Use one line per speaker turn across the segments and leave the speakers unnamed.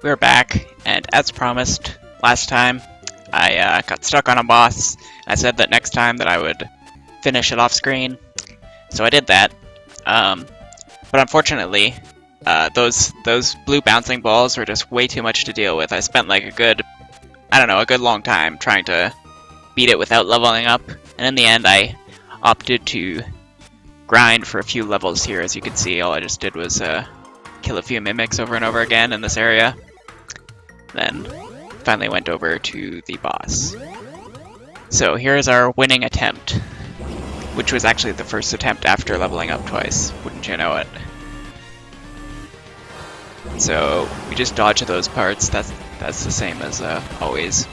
We're back, and as promised last time, I got stuck on a boss. I said that next time that I would finish it off screen, so I did that. But unfortunately, those blue bouncing balls were just way too much to deal with. I spent like a good long time trying to beat it without leveling up, and in the end I opted to grind for a few levels here. As you can see, all I just did was kill a few mimics over and over again in this area. Then finally went over to the boss. So here's our winning attempt, which was actually the first attempt after leveling up twice, wouldn't you know it. So we just dodge those parts. That's the same as always.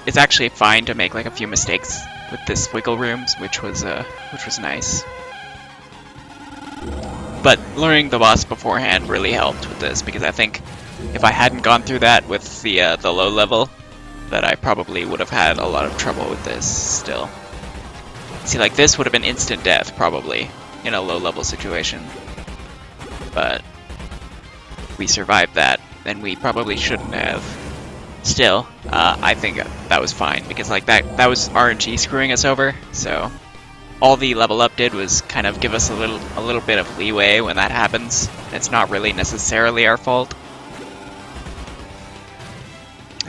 It's actually fine to make like a few mistakes with this wiggle rooms, which was nice. But learning the boss beforehand really helped with this, because I think if I hadn't gone through that with the low level, that I probably would have had a lot of trouble with this still. See, like this would have been instant death probably in a low level situation. But we survived that, and we probably shouldn't have. Still, I think that was fine, because like that was RNG screwing us over, so all the level up did was kind of give us a little bit of leeway when that happens. It's not really necessarily our fault.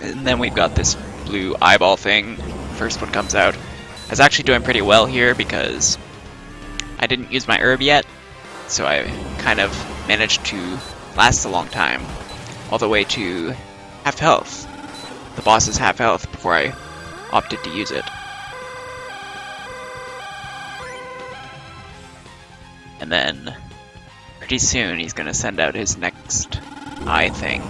And then we've got this blue eyeball thing. First one comes out. I was actually doing pretty well here because I didn't use my herb yet, so I kind of managed to last a long time, all the way to half health. The boss is half health before I opted to use it. And then pretty soon he's gonna send out his next eye thing.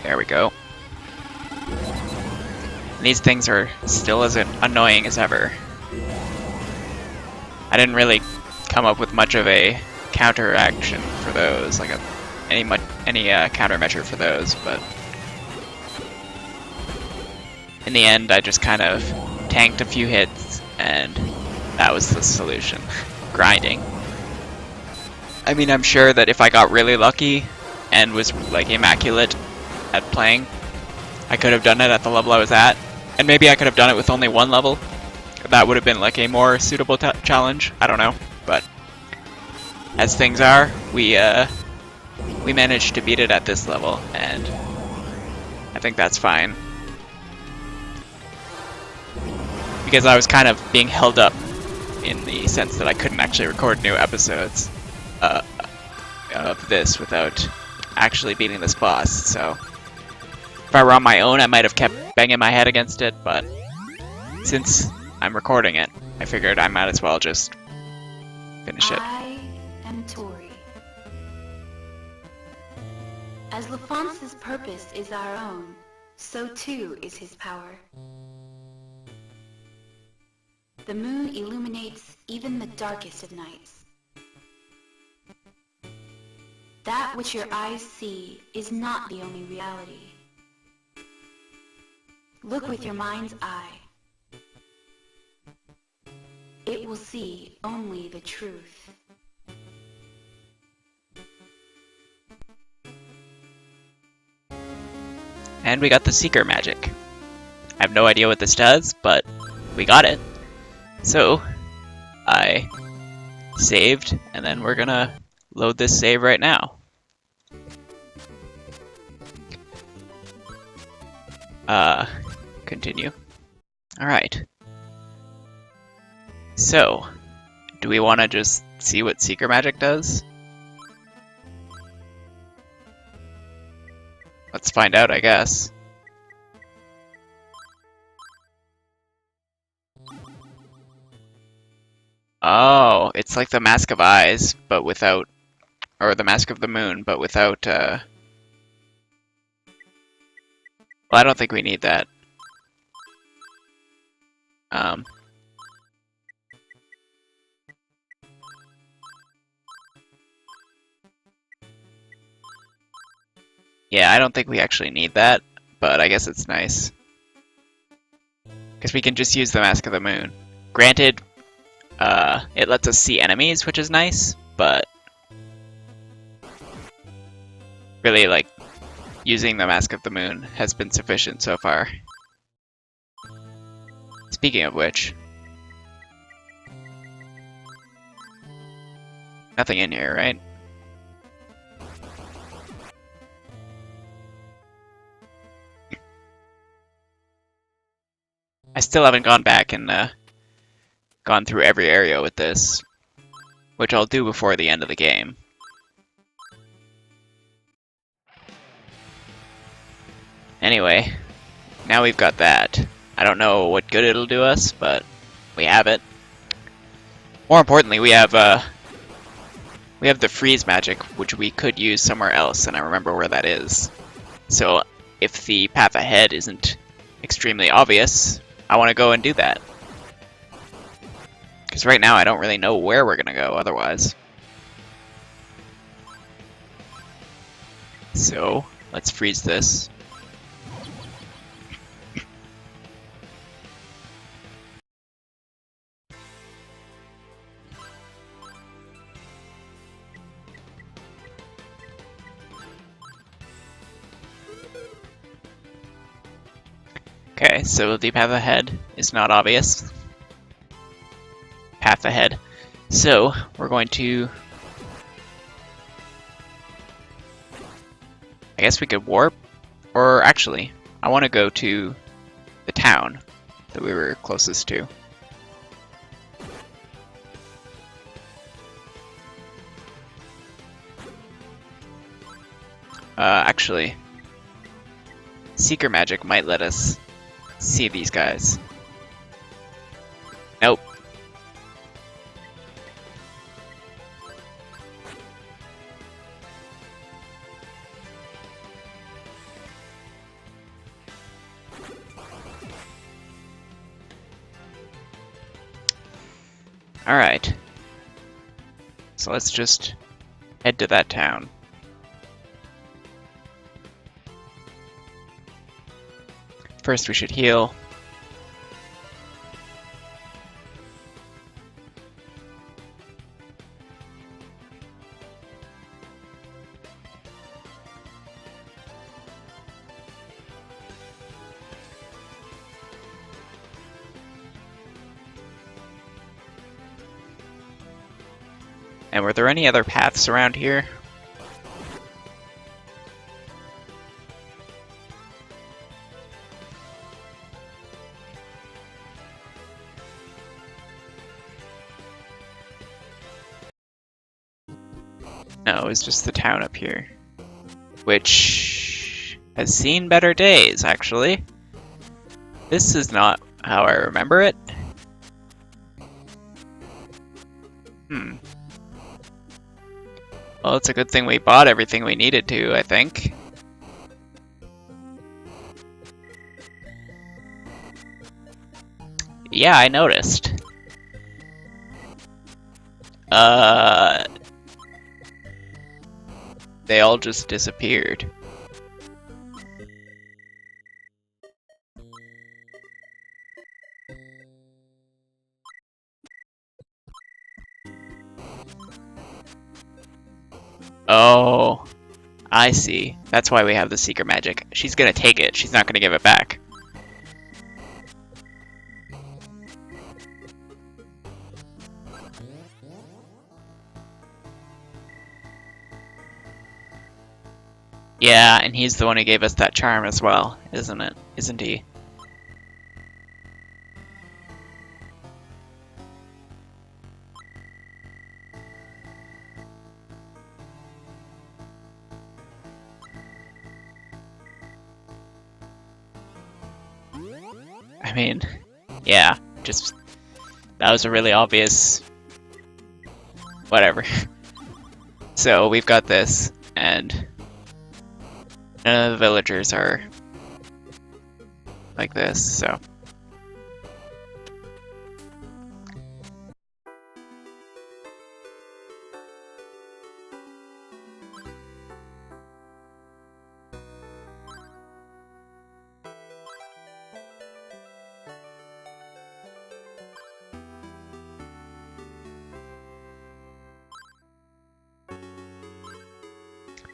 There we go. And these things are still as annoying as ever. I didn't really come up with much of a counter action for those, like any countermeasure for those, but in the end I just kind of tanked a few hits, and that was the solution. Grinding. I mean, I'm sure that if I got really lucky and was like immaculate at playing, I could have done it at the level I was at, and maybe I could have done it with only one level. That would have been like a more suitable challenge. I don't know, but as things are, we managed to beat it at this level, and I think that's fine. Because I was kind of being held up in the sense that I couldn't actually record new episodes of this without actually beating this boss, so if I were on my own I might have kept banging my head against it, but since I'm recording it, I figured I might as well just finish it.
I am Tori. As LaFonce's purpose is our own, so too is his power. The moon illuminates even the darkest of nights. That which your eyes see is not the only reality. Look with your mind's eye. It will see only the truth.
And we got the Seeker magic. I have no idea what this does, but we got it. So, I saved, and then we're gonna load this save right now. Continue. Alright. So, do we want to just see what Seeker magic does? Let's find out, I guess. Oh, it's like the Mask of Eyes, but without... or the Mask of the Moon, but without, Well, I don't think we need that. Yeah, I don't think we actually need that, but I guess it's nice. Because we can just use the Mask of the Moon. Granted, it lets us see enemies, which is nice, but really, like, using the Mask of the Moon has been sufficient so far. Speaking of which, nothing in here, right? I still haven't gone back and gone through every area with this, which I'll do before the end of the game. Anyway, now we've got that. I don't know what good it'll do us, but we have it. More importantly, we have the freeze magic, which we could use somewhere else, and I remember where that is. So if the path ahead isn't extremely obvious, I want to go and do that. Because right now I don't really know where we're going to go otherwise. So let's freeze this. Okay, so the path ahead is not obvious. Path ahead. So we're going to... I guess we could warp, or actually, I want to go to the town that we were closest to. Actually, Seeker Magic might let us see these guys. Nope. Alright. So let's just head to that town. First we should heal. And were there any other paths around here? No, it was just the town up here. Which has seen better days, actually. This is not how I remember it. Well, it's a good thing we bought everything we needed to, I think. Yeah, I noticed. They all just disappeared. Oh, I see. That's why we have the Seeker Magic. She's gonna take it. She's not gonna give it back. Yeah, and he's the one who gave us that charm as well, isn't it? Isn't he? I mean, yeah, just... that was a really obvious... whatever. So, we've got this, and... none of the villagers are... like this, so...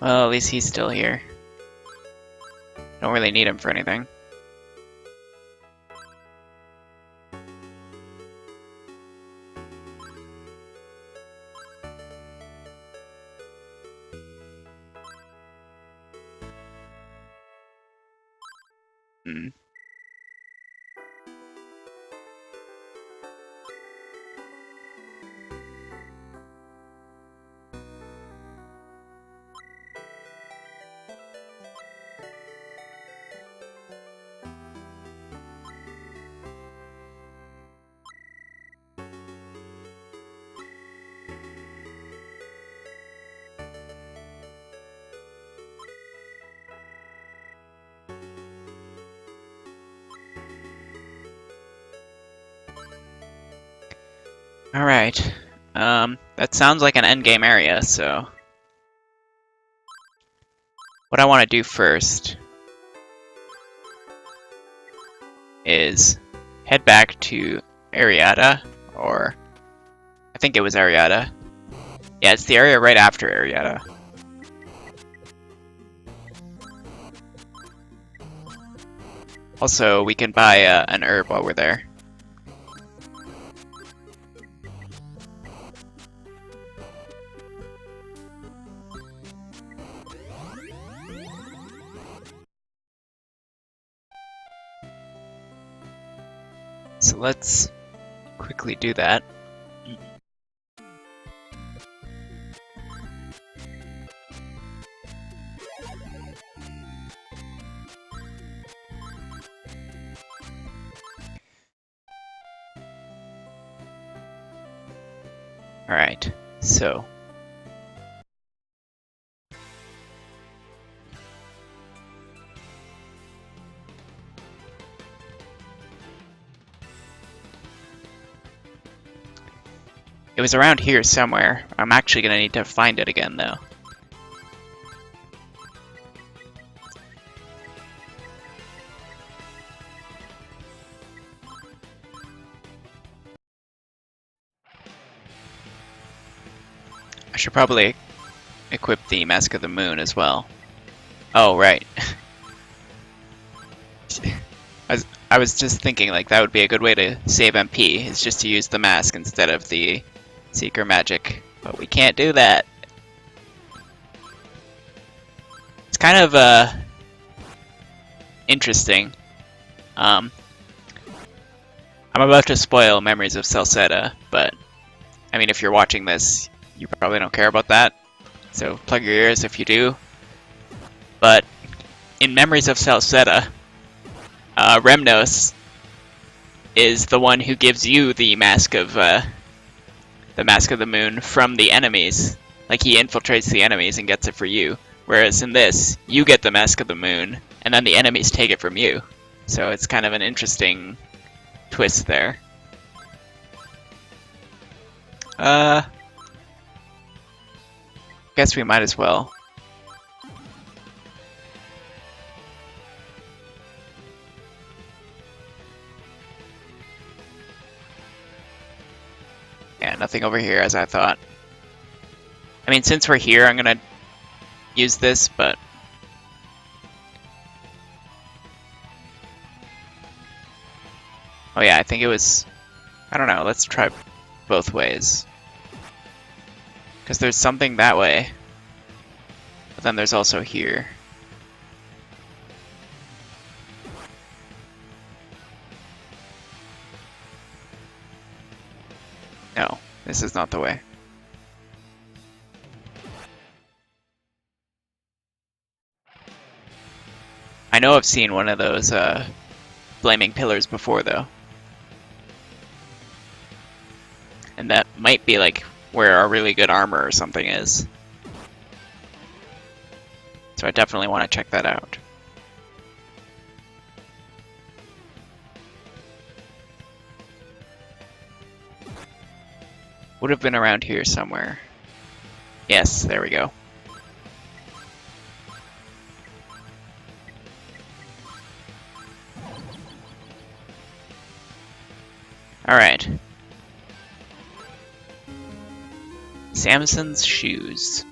Well, at least he's still here. Don't really need him for anything. Hmm. Alright. That sounds like an endgame area, so... What I want to do first is head back to Ariada, or... I think it was Ariada. Yeah, it's the area right after Ariada. Also, we can buy an herb while we're there. So let's quickly do that. Alright, so... It was around here somewhere. I'm actually gonna need to find it again, though. I should probably equip the Mask of the Moon as well. Oh, right. I was just thinking, like, that would be a good way to save MP, is just to use the mask instead of the Seeker magic. But we can't do that. It's kind of, interesting. I'm about to spoil Memories of Celceta, but, I mean, if you're watching this, you probably don't care about that. So plug your ears if you do. But in Memories of Celceta, Remnos is the one who gives you the Mask of the Moon from the enemies. Like, he infiltrates the enemies and gets it for you. Whereas in this, you get the Mask of the Moon, and then the enemies take it from you. So it's kind of an interesting twist there. Guess we might as well. Yeah, nothing over here as I thought. I mean, since we're here, I'm gonna use this, but... Oh yeah, I think it was... I don't know, let's try both ways. Because there's something that way. But then there's also here. No, this is not the way. I know I've seen one of those flaming pillars before, though. And that might be like where our really good armor or something is. So I definitely want to check that out. Would have been around here somewhere. Yes, there we go. Alright. Samson's shoes.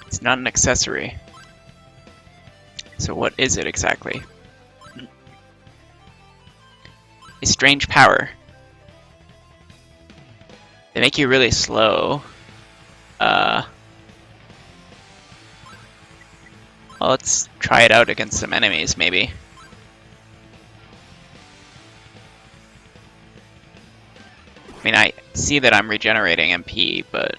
It's not an accessory. So what is it exactly? A strange power. They make you really slow. Well, let's try it out against some enemies, maybe. I mean, I see that I'm regenerating MP, but...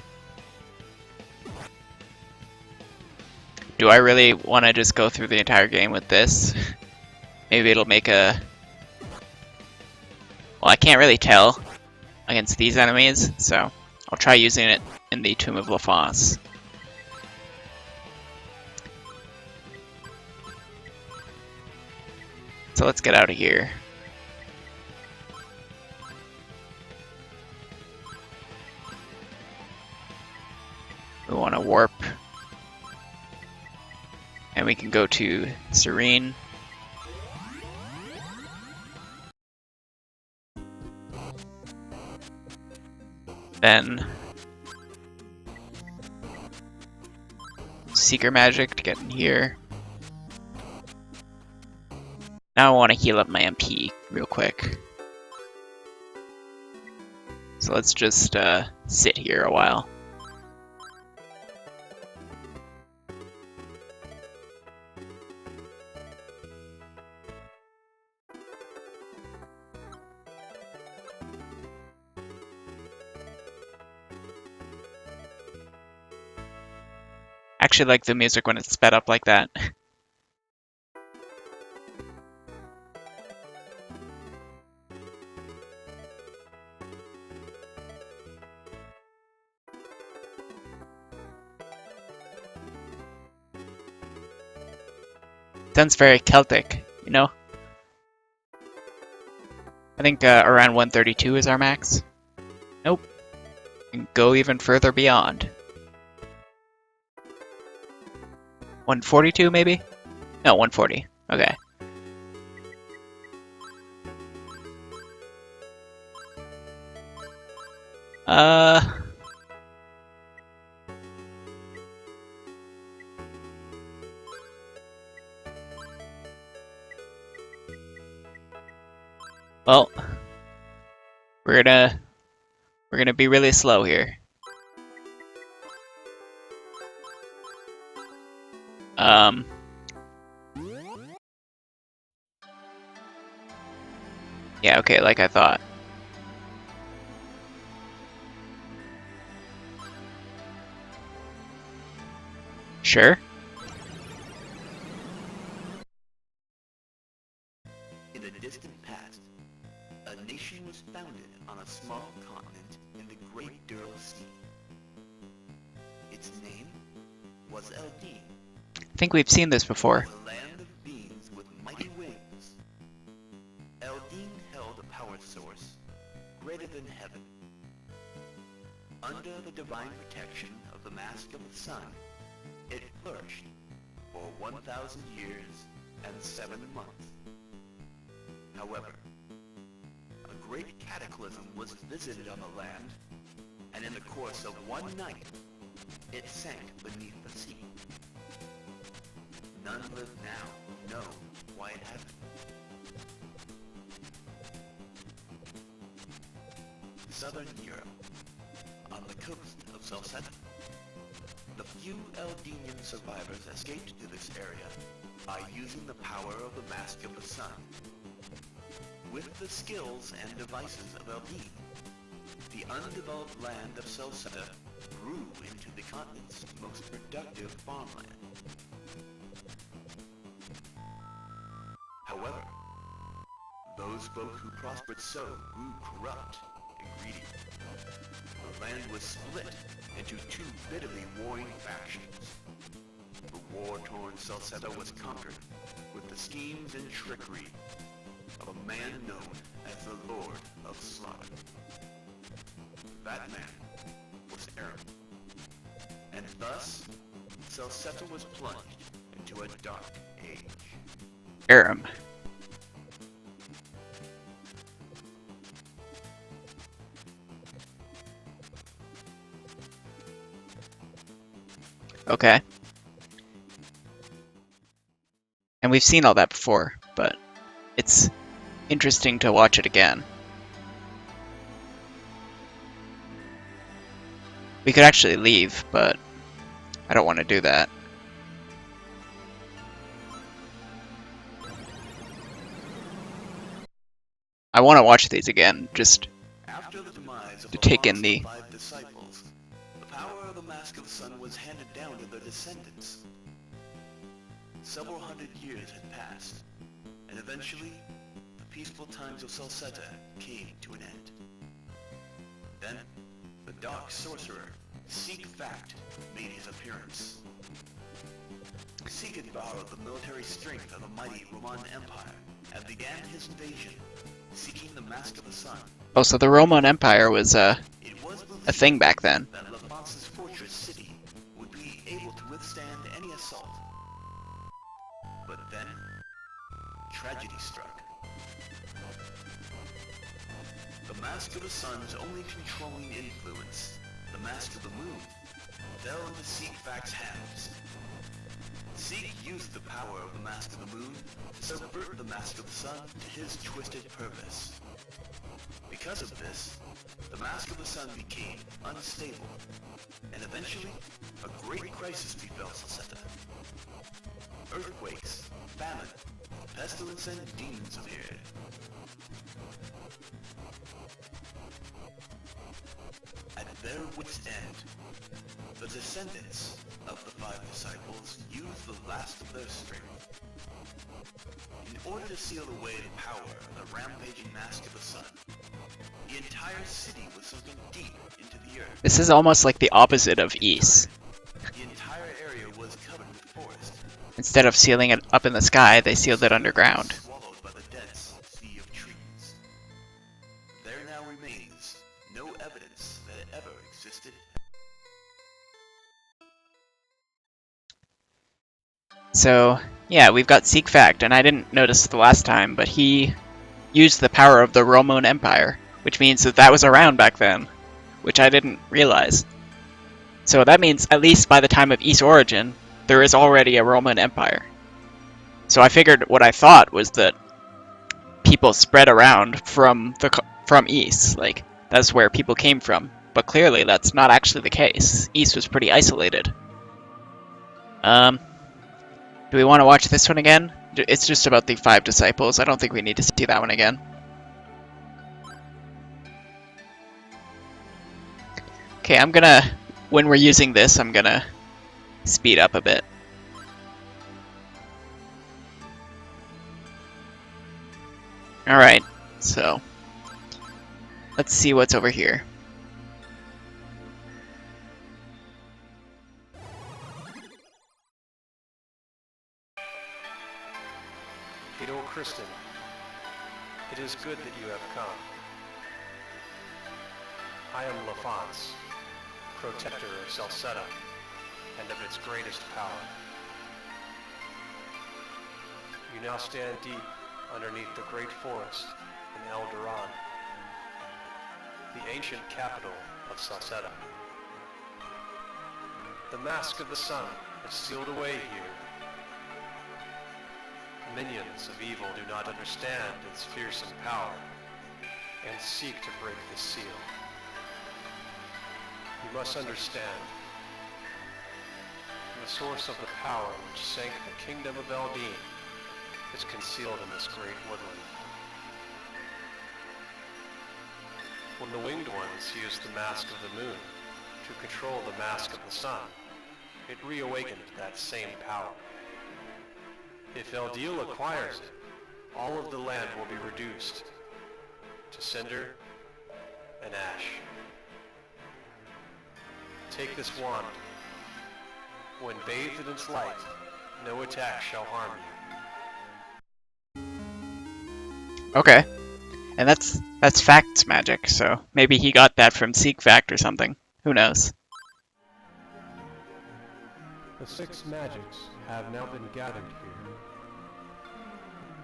do I really want to just go through the entire game with this? Maybe it'll make a... well, I can't really tell against these enemies, so I'll try using it in the Tomb of LaFosse. So let's get out of here. We want to warp. And we can go to Serene. Then Seeker Magic to get in here. Now I want to heal up my MP real quick. So let's just sit here a while. I actually like the music when it's sped up like that. Sounds very Celtic, you know? I think around 132 is our max. Nope. And go even further beyond. 142 maybe? No, 140. Okay. Well, we're gonna be really slow here. Yeah, okay, like I thought. Sure.
In the distant past, a nation was founded on a small continent in the Great Dural Sea. Its name was Eldin,
I think we've seen this before.
the land of beings with mighty wings. Eldin held a power source greater than heaven. Under the divine protection of the Mask of the Sun, it flourished for 1,000 years and 7 months. However, a great cataclysm was visited on the land, and in the course of one night, it sank beneath the sea. None live now know why it happened. Southern Europe, on the coast of Celceta. The few Eldinian survivors escaped to this area by using the power of the Mask of the Sun. With the skills and devices of Eldin, the undeveloped land of Celceta grew into the continent's most productive farmland. However, those folk who prospered so grew corrupt and greedy. The land was split into two bitterly warring factions. The war-torn Celceta was conquered with the schemes and trickery of a man known as the Lord of Slaughter. That man was Aram. And thus, Celceta was plunged into a dark age.
Aram. Okay. And we've seen all that before, but it's interesting to watch it again. We could actually leave, but I don't want to do that. I want to watch these again, just
After the demise of
to take in
Lafon's
the...
5 disciples, the power of the Mask of the Sun was handed down to their descendants. Several hundred years had passed, and eventually, the peaceful times of Celceta came to an end. Then, the dark sorcerer, Seek Fact, made his appearance. Seek had borrowed the military strength of the mighty Roman Empire, and began his invasion, seeking the Mask of the Sun.
Oh, so the Roman Empire was
It was
a thing back then.
that Lafon's fortress city would be able to withstand any assault. But then, tragedy struck. The Mask of the Sun's only controlling influence, the Mask of the Moon, fell into Seek Fact's hands. Seek used the power of the Mask of the Moon to subvert the Mask of the Sun to his twisted purpose. Because of this, the Mask of the Sun became unstable, and eventually, a great crisis befell Celceta. Earthquakes, famine, pestilence, and demons appeared. At their wits' end, the descendants of the 5 disciples used the last of their strength. In order to seal away the power of the rampaging Mask of the Sun, the entire city was sunken deep into the earth.
This is almost like the opposite of Ys.
The entire area was covered with forest.
Instead of sealing it up in the sky, they sealed it underground.
Swallowed by the dense sea of trees. There now remains no evidence that it ever existed.
So, yeah, we've got Seek Fact, and I didn't notice the last time, but he used the power of the Roman Empire, which means that that was around back then, which I didn't realize. So that means, at least by the time of Ys origin, there is already a Roman Empire. So I figured what I thought was that people spread around from Ys, like, that's where people came from. But clearly that's not actually the case. Ys was pretty isolated. Do we want to watch this one again? It's just about the 5 disciples. I don't think we need to see that one again. Okay, I'm gonna... When we're using this, I'm gonna speed up a bit. Alright, so... Let's see what's over here.
Hail, Kristen. It is good that you have come. I am Lafons, protector of Celceta, and of its greatest power. You now stand deep underneath the great forest in El Duran, the ancient capital of Celceta. The Mask of the Sun is sealed away here. Minions of evil do not understand its fearsome power and seek to break the seal. You must understand, the source of the power which sank the kingdom of Eldeen is concealed in this great woodland. When the Winged Ones used the Mask of the Moon to control the Mask of the Sun, it reawakened that same power. If Eldiel acquires it, all of the land will be reduced to cinder and ash. Take this wand. When bathed in its light, no attack shall harm you.
Okay. And that's Fact's magic, so maybe he got that from Seek Fact or something. Who knows?
The 6 magics have now been gathered here.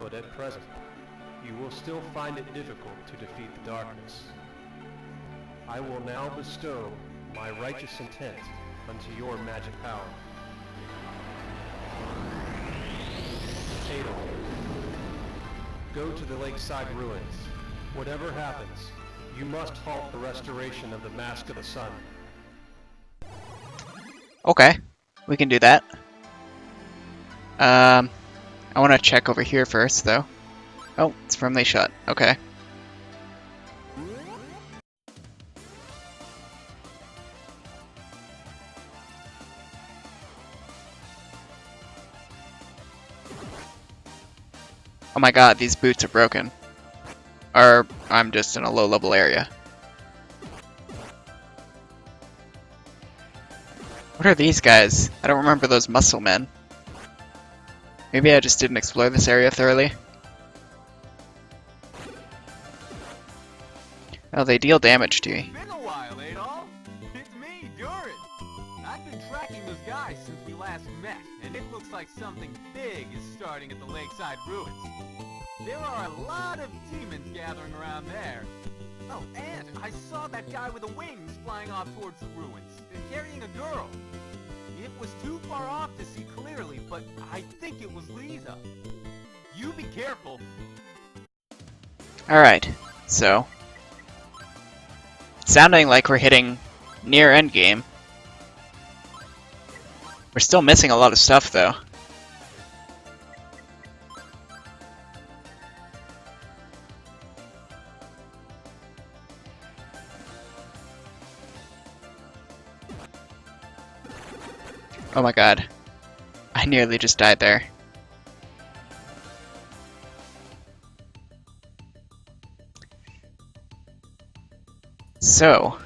But at present, you will still find it difficult to defeat the darkness. I will now bestow my righteous intent unto your magic power. Adel, go to the lakeside ruins. Whatever happens, you must halt the restoration of the Mask of the Sun.
Okay, we can do that. I want to check over here first, though. Oh, it's firmly shut. Okay. Oh my god, these boots are broken. Or I'm just in a low-level area. What are these guys? I don't remember those muscle men. Maybe I just didn't explore this area thoroughly. Oh, they deal damage to me.
It's been a while, Adolf. It's me, Durin. I've been tracking those guys since we last met, and it looks like something big is starting at the lakeside ruins. There are a lot of demons gathering around there. Oh, and I saw that guy with the wings flying off towards the ruins, carrying a girl. It was too far off to see clearly, but I think it was Lisa. You be careful.
Alright, so... it's sounding like we're hitting near endgame. We're still missing a lot of stuff, though. Oh my god. I nearly just died there. So,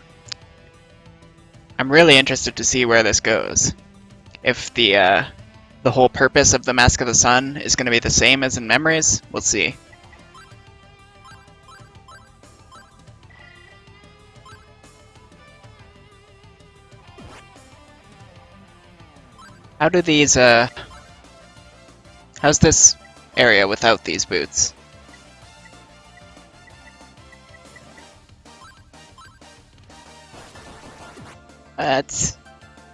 I'm really interested to see where this goes. If the whole purpose of the Mask of the Sun is going to be the same as in Memories, we'll see. How do these, how's this area without these boots?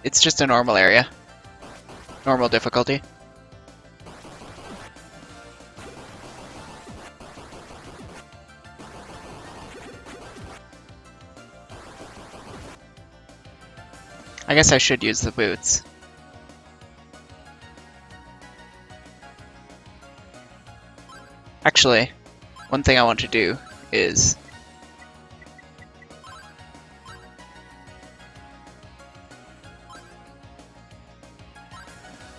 It's just a normal area. Normal difficulty. I guess I should use the boots. Actually, one thing I want to do is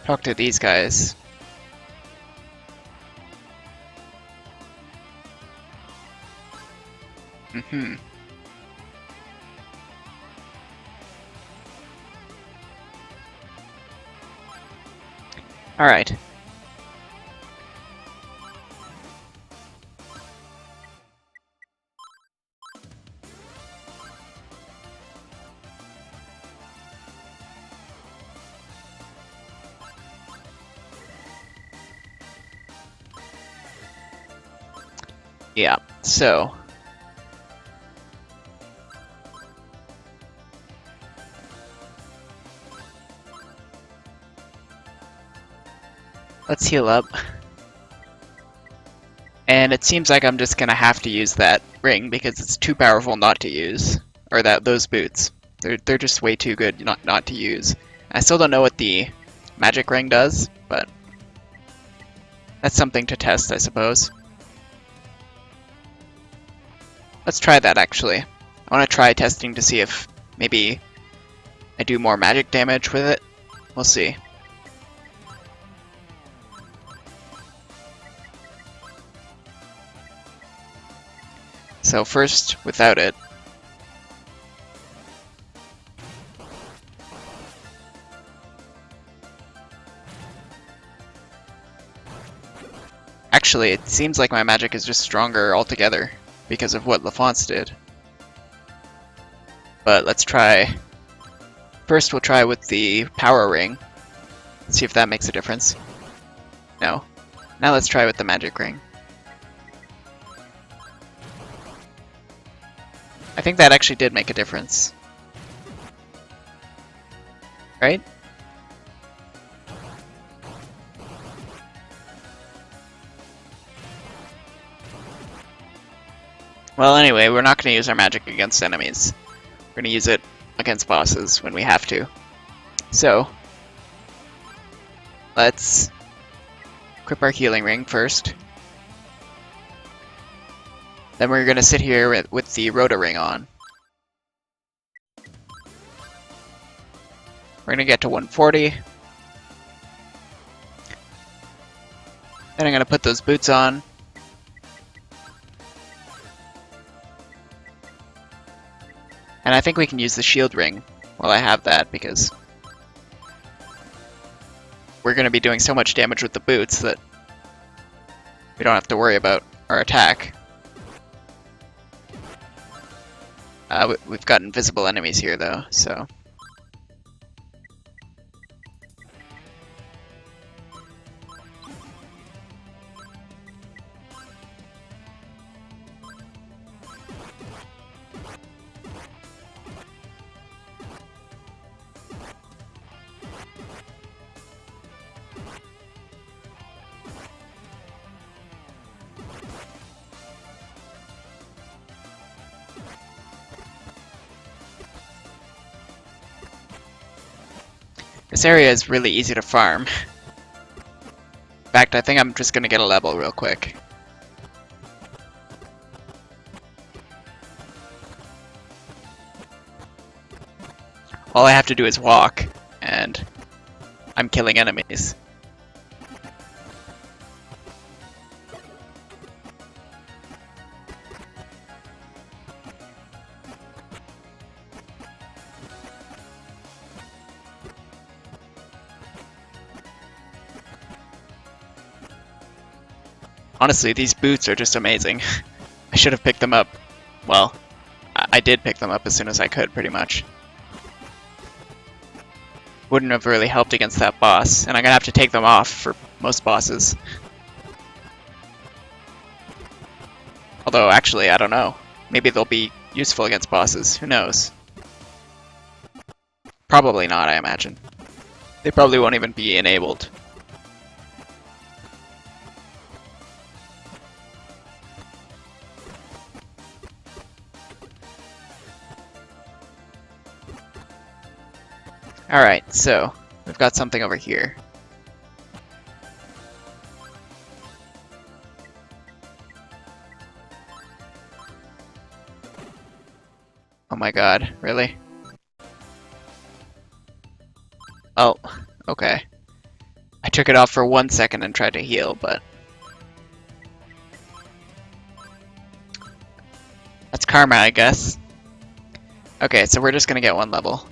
talk to these guys. Alright. Yeah, so let's heal up. And it seems like I'm just gonna have to use that ring because it's too powerful not to use. Or those boots. They're just way too good not to use. I still don't know what the magic ring does, but that's something to test, I suppose. Let's try that, actually. I want to try testing to see if maybe I do more magic damage with it. We'll see. So first, without it. Actually, it seems like my magic is just stronger altogether because of what LaFonce did. But let's try... First we'll try with the power ring. See if that makes a difference. No. Now let's try with the magic ring. I think that actually did make a difference. Right? Well, anyway, we're not going to use our magic against enemies. We're going to use it against bosses when we have to. So, let's equip our healing ring first. Then we're going to sit here with the Rota ring on. We're going to get to 140. Then I'm going to put those boots on. And I think we can use the shield ring while I have that, because we're going to be doing so much damage with the boots that we don't have to worry about our attack. We've got invisible enemies here though, so... This area is really easy to farm. In fact, I think I'm just gonna get a level real quick. All I have to do is walk, and I'm killing enemies. Honestly, these boots are just amazing. I should have picked them up. Well, I did pick them up as soon as I could, pretty much. Wouldn't have really helped against that boss, and I'm gonna have to take them off for most bosses. Although, actually, I don't know. Maybe they'll be useful against bosses. Who knows? Probably not, I imagine. They probably won't even be enabled. Alright, so we've got something over here. Oh my god, really? Oh, okay. I took it off for 1 second and tried to heal, but... that's karma, I guess. Okay, so we're just gonna get one level.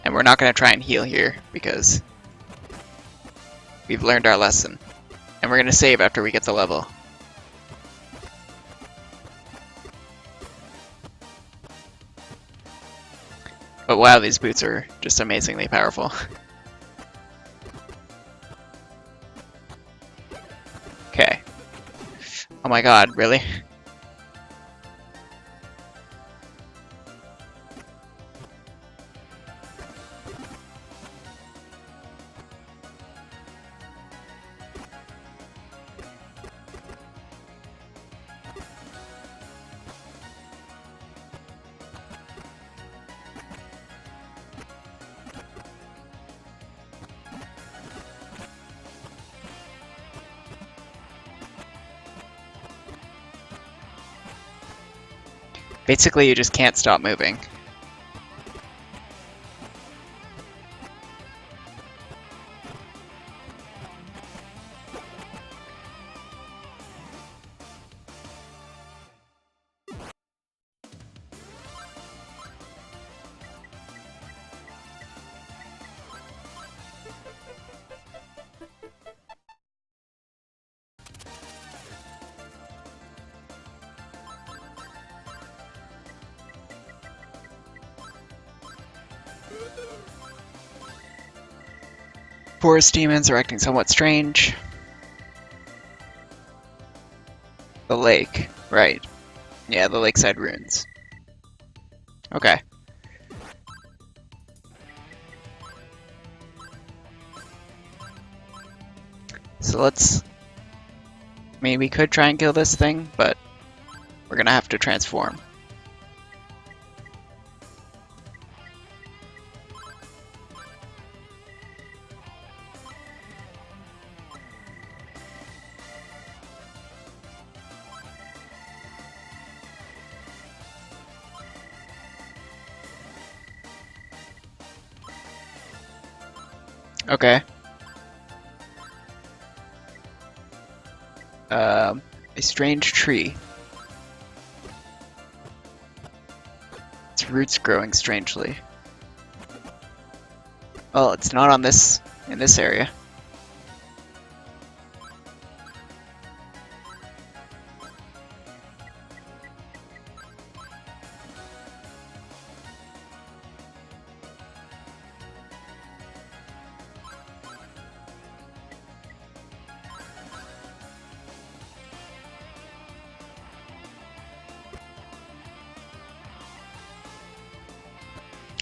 And we're not going to try and heal here, because we've learned our lesson. And we're going to save after we get the level. But wow, these boots are just amazingly powerful. Okay. Oh my god, really? Basically, you just can't stop moving. Forest demons are acting somewhat strange. The lake, right. Yeah, the lakeside ruins. Okay. So let's... I mean, we could try and kill this thing, but we're gonna have to transform. Okay. A strange tree. Its roots growing strangely. Well, it's not on this, in this area.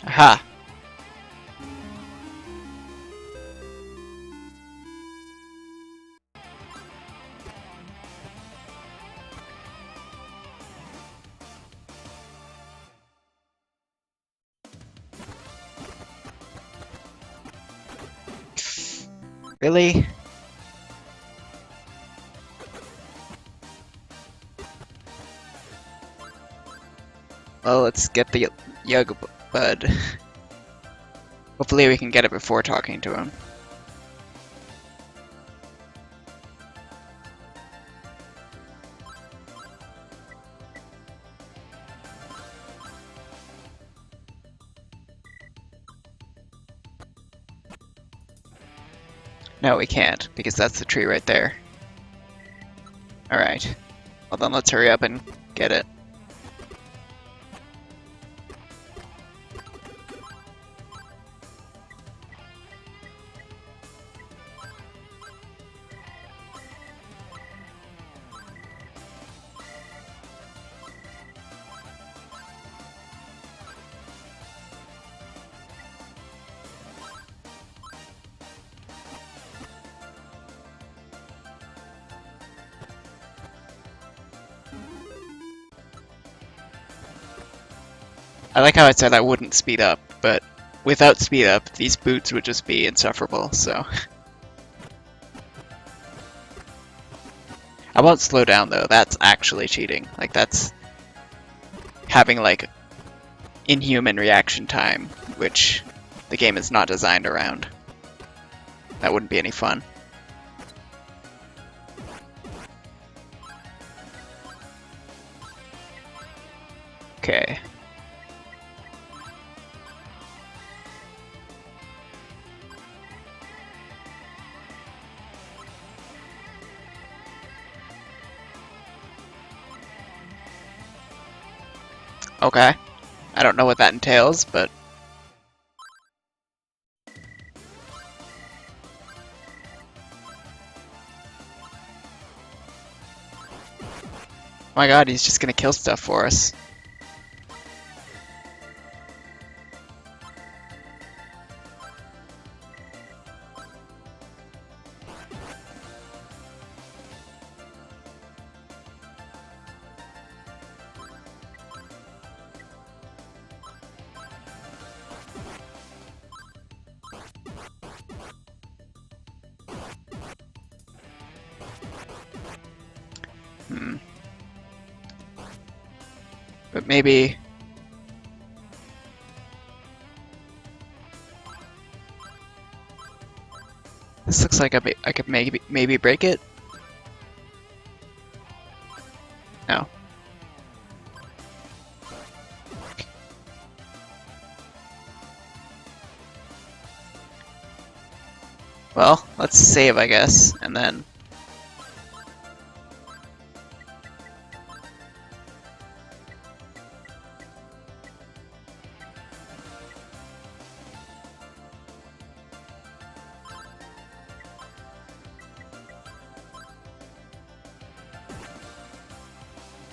Aha! Really? Well, let's get the Yug Bud. Hopefully we can get it before talking to him. No, we can't, because that's the tree right there. Alright. Well then let's hurry up and get it. I like how I said I wouldn't speed up, but without speed up, these boots would just be insufferable, so... I won't slow down though, that's actually cheating. Like, that's having, like, inhuman reaction time, which the game is not designed around. That wouldn't be any fun. Okay. Okay. I don't know what that entails, but... Oh my god, he's just gonna kill stuff for us. But maybe... This looks like I could maybe break it? No. Well, let's save, I guess, and then...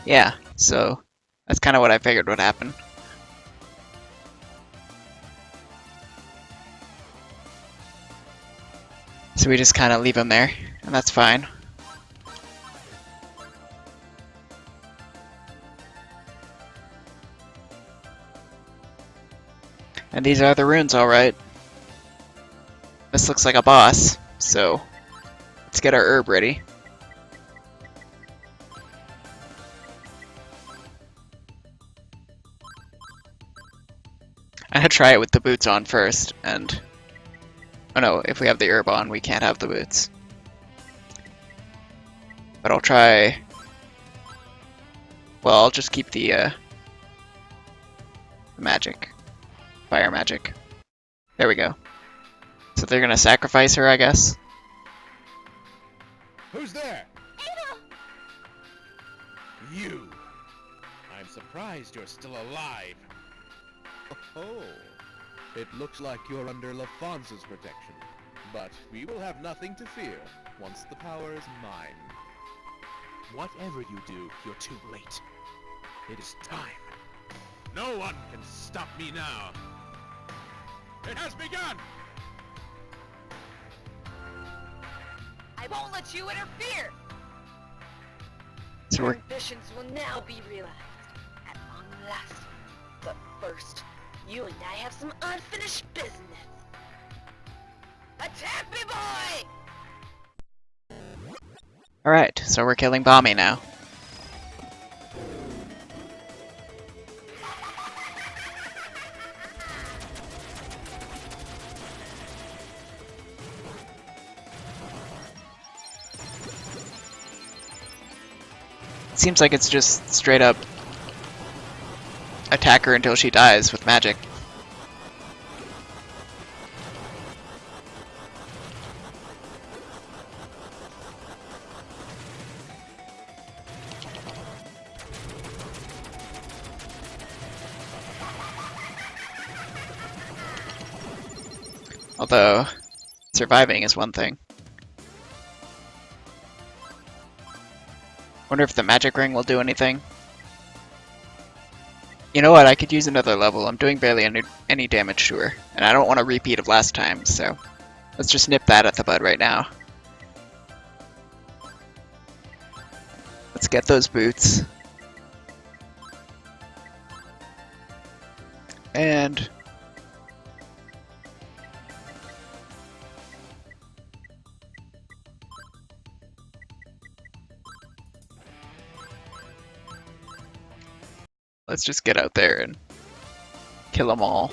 Yeah, so that's kind of what I figured would happen. So we just kind of leave him there, And that's fine. And these are the runes, alright. This looks like a boss, so let's get our herb ready. I'm gonna try it with the boots on first, and... oh no, if we have the herb on, we can't have the boots. But I'll try... well, I'll just keep the magic. Fire magic. There we go. So they're gonna sacrifice her, I guess?
Who's there? You! I'm surprised you're still alive. Oh, it looks like you're under LaFonce's protection. But we will have nothing to fear once the power is mine. Whatever you do, you're too late. It is time. No one can stop me now. It has begun!
I won't let you interfere!
So
Your
we're...
ambitions will now be realized, at long last. But first, you and I have some unfinished business. Attack me, boy!
Alright, so we're killing Bommy now. Seems like it's just straight up attack her until she dies with magic. Although, surviving is one thing. Wonder if the magic ring will do anything. You know what, I could use another level. I'm doing barely any damage to her. And I don't want a repeat of last time, so let's just nip that at the bud right now. Let's get those boots. And... let's just get out there and kill them all.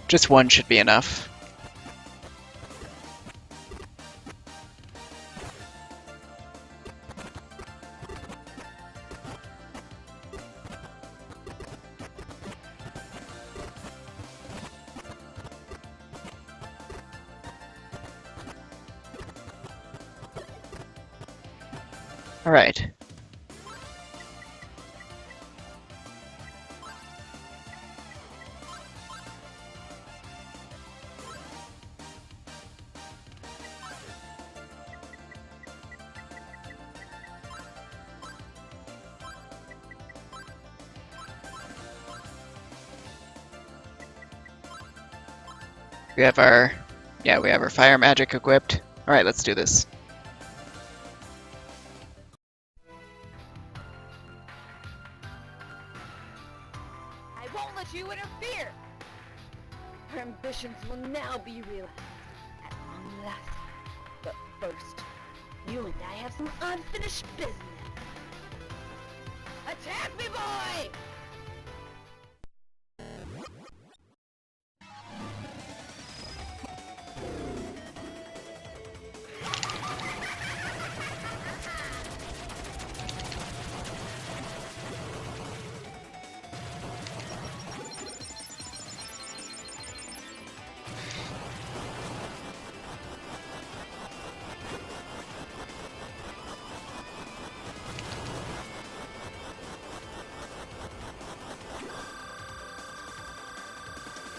Just one should be enough. Alright. We have our... yeah, we have our fire magic equipped. Alright, let's do this.
I won't let you interfere! Her ambitions will now be realized, at long last. But first, you and I have some unfinished business. Attack me, boy!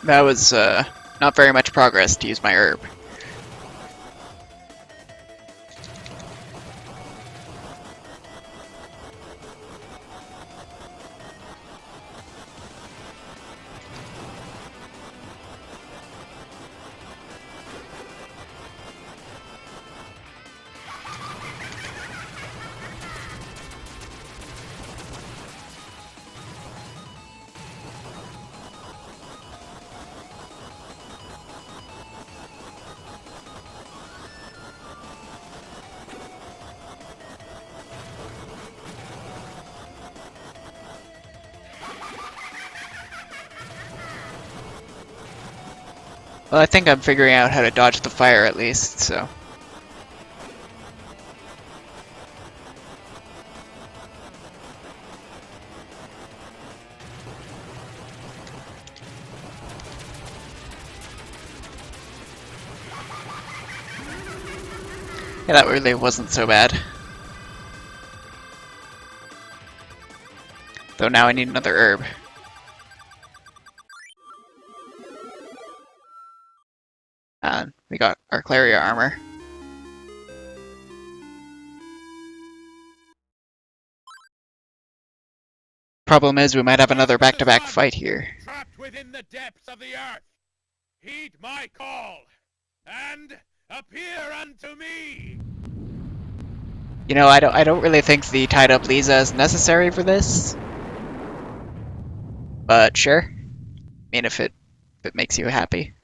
That was not very much progress to use my herb. Well, I think I'm figuring out how to dodge the fire at least, so. Yeah, that really wasn't so bad. Though now I need another herb. And we got our Claria armor. Problem is, we might have another back-to-back fight here.
Trapped within the depths of the earth. Heed my call, and appear unto me.
You know, I don't really think the tied-up Lisa is necessary for this. But sure. I mean, if it makes you happy.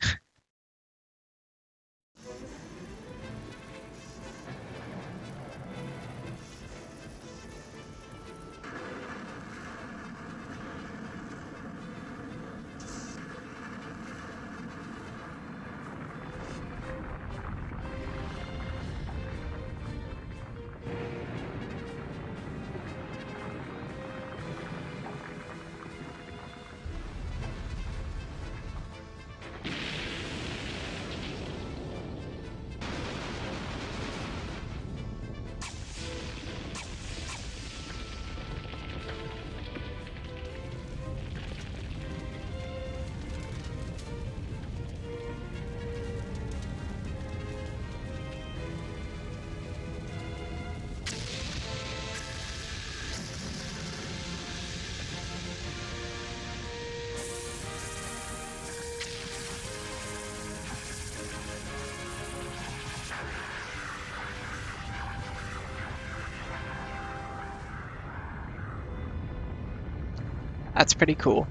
That's pretty cool.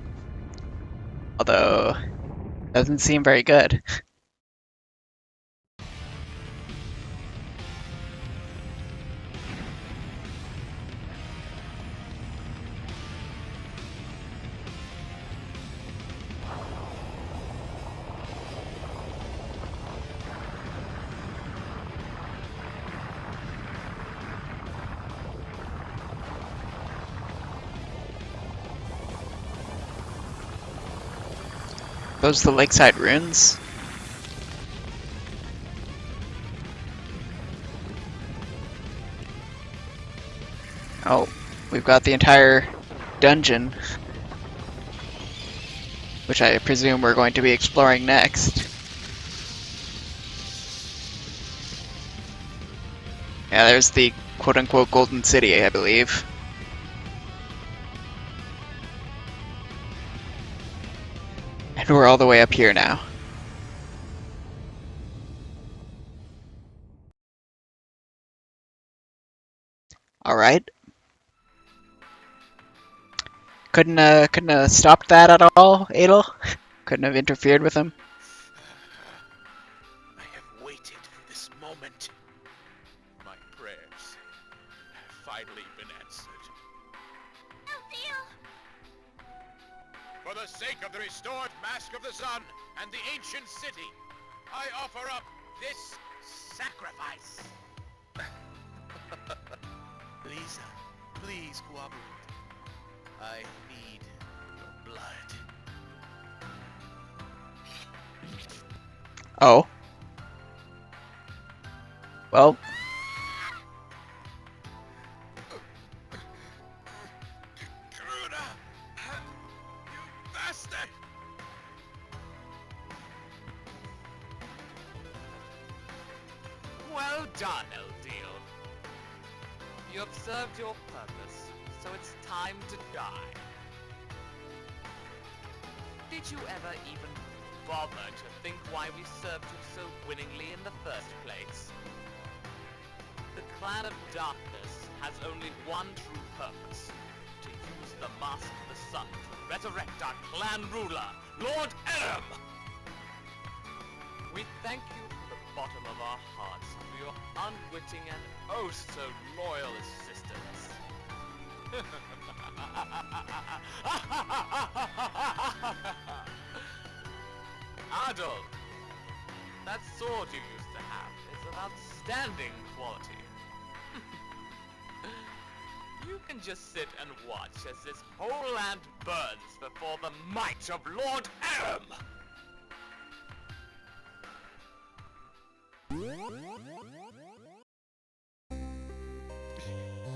Although, doesn't seem very good. Those the lakeside ruins? Oh, we've got the entire dungeon, which I presume we're going to be exploring next. Yeah, there's the quote-unquote Golden City, I believe. And we're all the way up here now. Alright. Couldn't have stopped that at all, Adel? Couldn't have interfered with him?
I have waited for this moment. My prayers have finally been answered. For the sake of the restored Mask of the Sun and the ancient city, I offer up this sacrifice. Lisa, please cooperate. I need your blood.
Oh. Well.
Karuna! You bastard!
Well done, Eldeal. You have served your purpose, so it's time to die. Did you ever even bother to think why we served you so winningly in the first place? The Clan of Darkness has only one true purpose: to use the Mask of the Sun to resurrect our clan ruler, Lord Erem! We thank you from the bottom of our hearts for your unwitting and oh so loyal assistance. Adol, sword you used to have is of outstanding quality. You can just sit and watch as this whole land burns before the might of Lord Aram!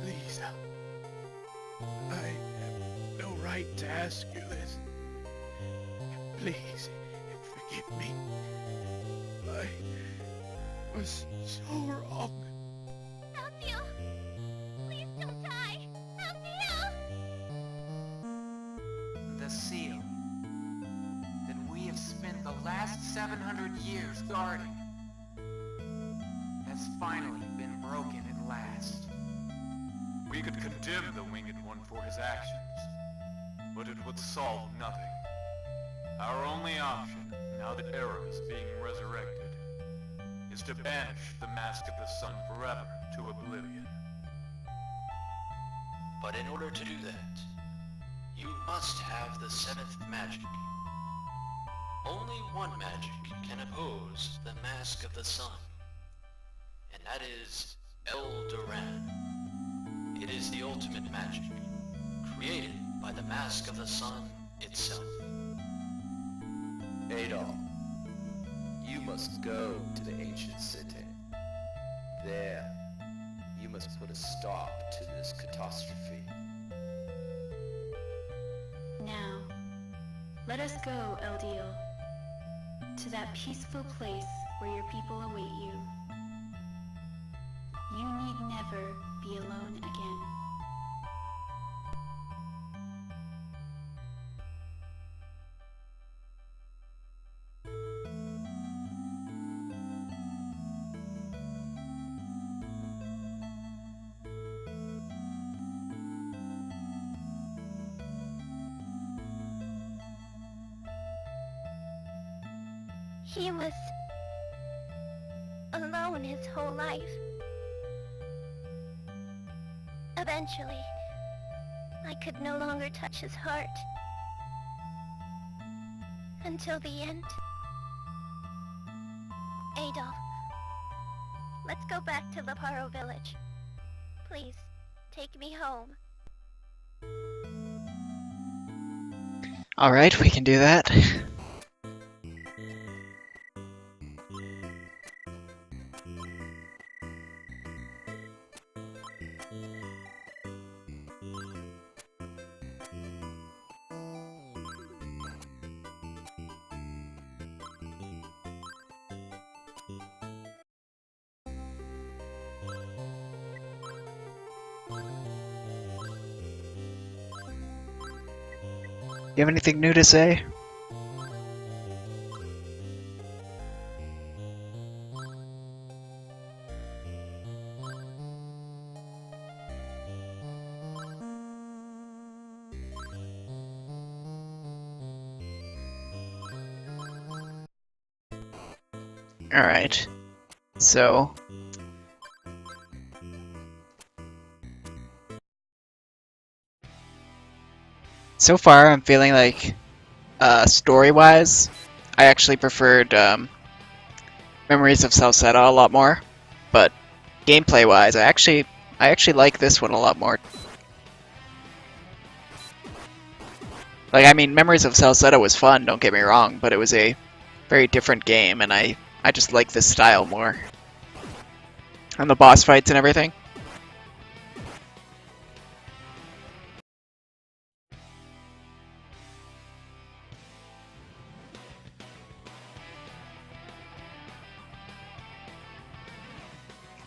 Lisa, I have no right to ask you this. Please, forgive me. I was so wrong.
Alfio! Please don't die! Alfio!
The seal that we have spent the last 700 years guarding has finally been broken at last. We could condemn the Winged One for his actions, but it would solve nothing. Our only option, now that Aram is being resurrected, is to banish the Mask of the Sun forever to oblivion.
But in order to do that, you must have the seventh magic. Only one magic can oppose the Mask of the Sun, and that is Eldoran. It is the ultimate magic, created by the Mask of the Sun itself.
Adolf, you must go to the ancient city. There, you must put a stop to this catastrophe.
Now, let us go, Eldiel, to that peaceful place where your people await you. You need never be alone again.
He was alone his whole life. Eventually, I could no longer touch his heart. Until the end. Adolf, let's go back to the Paro village. Please, take me home.
Alright, we can do that. You have anything new to say? Alright. So far I'm feeling like story-wise, I actually preferred Memories of Celceta a lot more, but gameplay-wise, I actually like this one a lot more. Like, I mean, Memories of Celceta was fun, don't get me wrong, but it was a very different game, and I just like this style more. And the boss fights and everything.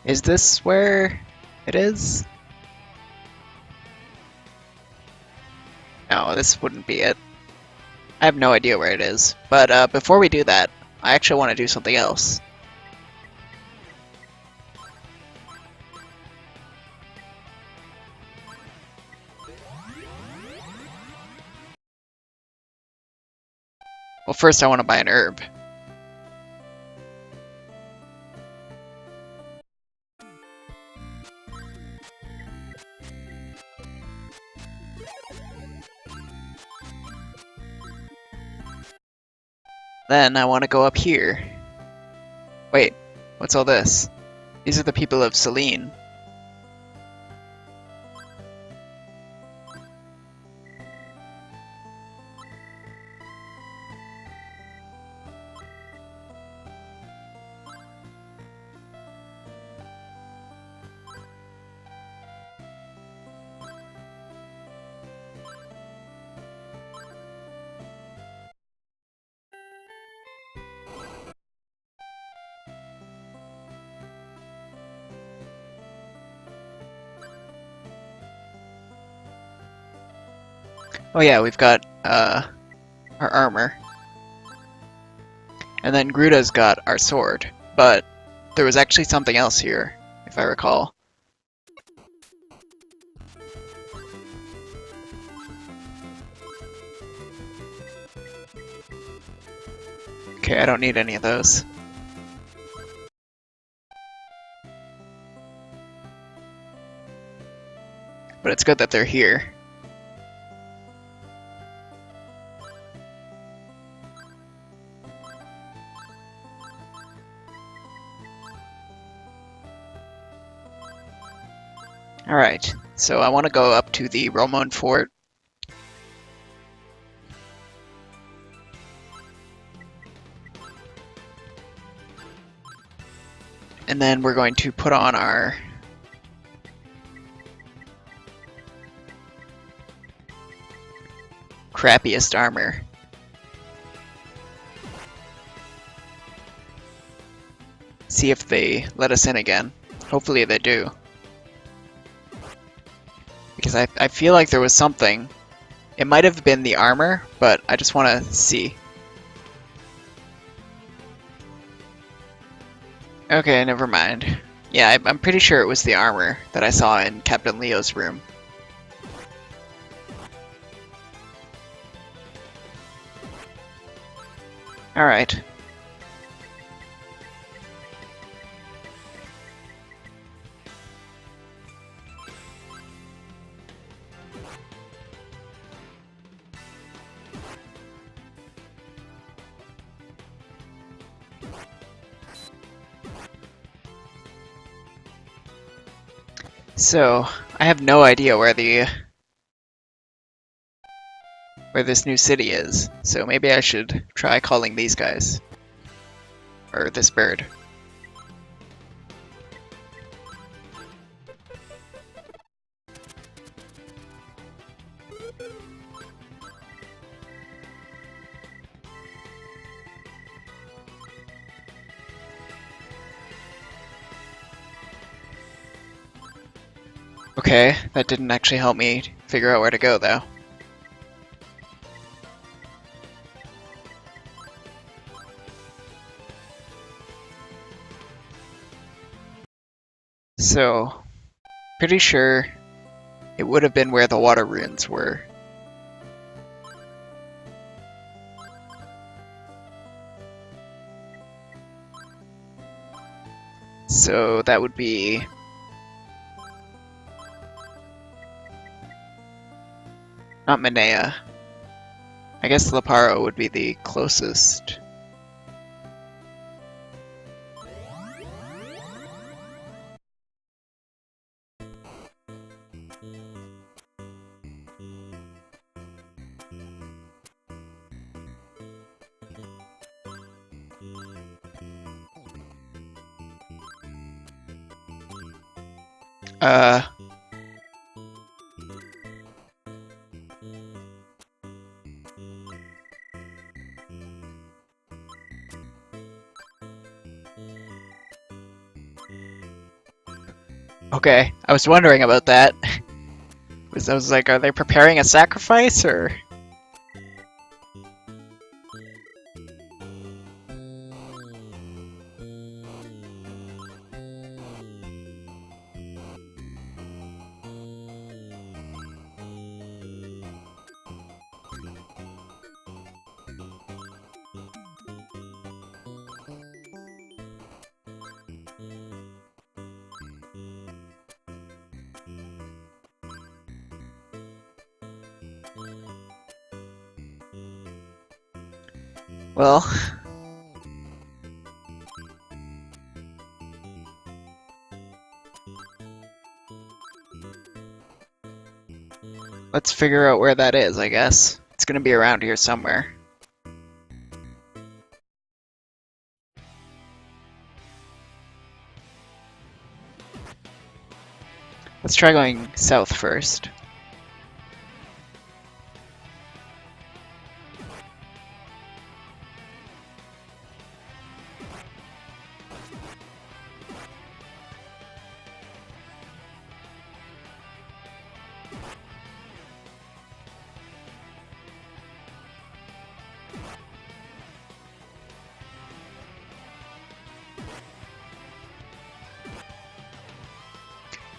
Is this where it is? No, this wouldn't be it. I have no idea where it is. But before we do that, I actually want to do something else. Well, first I want to buy an herb. Then I want to go up here. Wait, what's all this? These are the people of Selene. Oh yeah, we've got our armor. And then Gruda's got our sword. But there was actually something else here, if I recall. Okay, I don't need any of those. But it's good that they're here. Alright, so I want to go up to the Romon Fort. And then we're going to put on our crappiest armor. See if they let us in again. Hopefully they do. Because I feel like there was something. It might have been the armor, but I just want to see. Okay, never mind. Yeah, I'm pretty sure it was the armor that I saw in Captain Leo's room. Alright. So, I have no idea where this new city is, so maybe I should try calling these guys. Or this bird. Okay, that didn't actually help me figure out where to go, though. So, pretty sure it would have been where the water runes were. So that would be... not Minea. I guess Leparo would be the closest. Okay, I was wondering about that. I was like, are they preparing a sacrifice, or...? Well... let's figure out where that is, I guess. It's gonna be around here somewhere. Let's try going south first.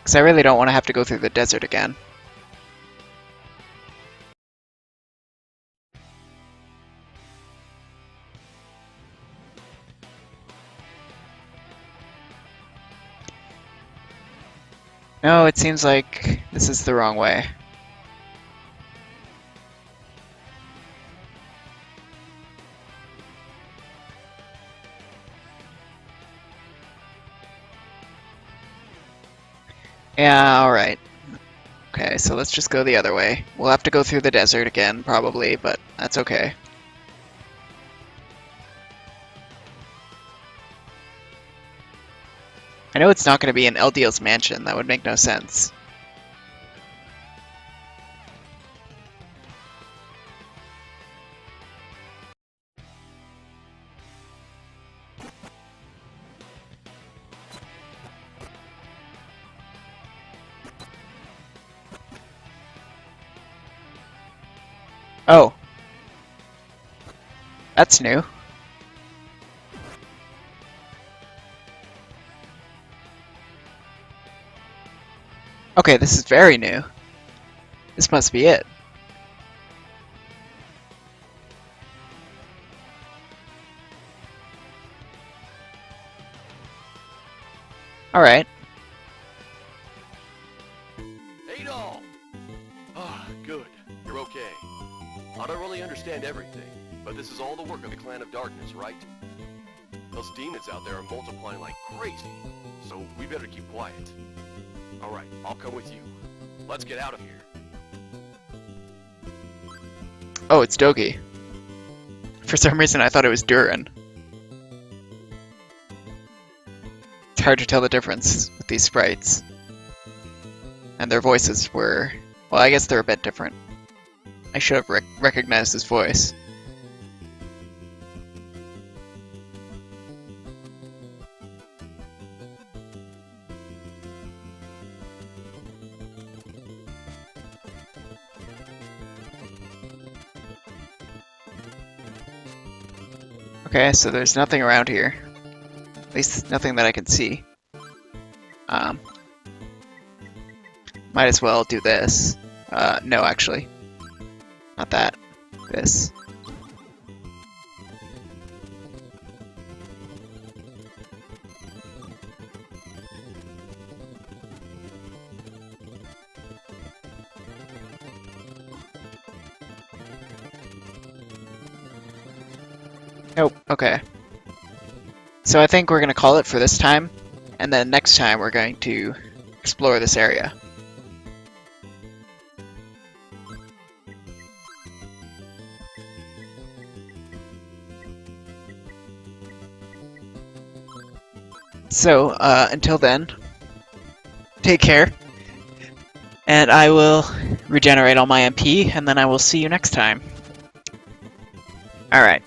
Because I really don't want to have to go through the desert again. No, it seems like this is the wrong way. Yeah, alright. Okay, so let's just go the other way. We'll have to go through the desert again, probably, but that's okay. I know it's not going to be in Eldiel's mansion. That would make no sense. Oh. That's new. Okay, this is very new. This must be it. Alright.
Adol! Ah, good. You're okay. I don't really understand everything, but this is all the work of the Clan of Darkness, right? Those demons out there are multiplying like crazy, so we better keep quiet. Alright, I'll come with you. Let's get out of here.
Oh, it's Dogi. For some reason I thought it was Durin. It's hard to tell the difference with these sprites. And their voices were... well, I guess they're a bit different. I should have recognized his voice. Okay, so there's nothing around here. At least nothing that I can see. Might as well do this. No, actually. Not that. This. Nope, okay. So I think we're going to call it for this time, and then next time we're going to explore this area. So, until then, take care, and I will regenerate all my MP, and then I will see you next time. Alright.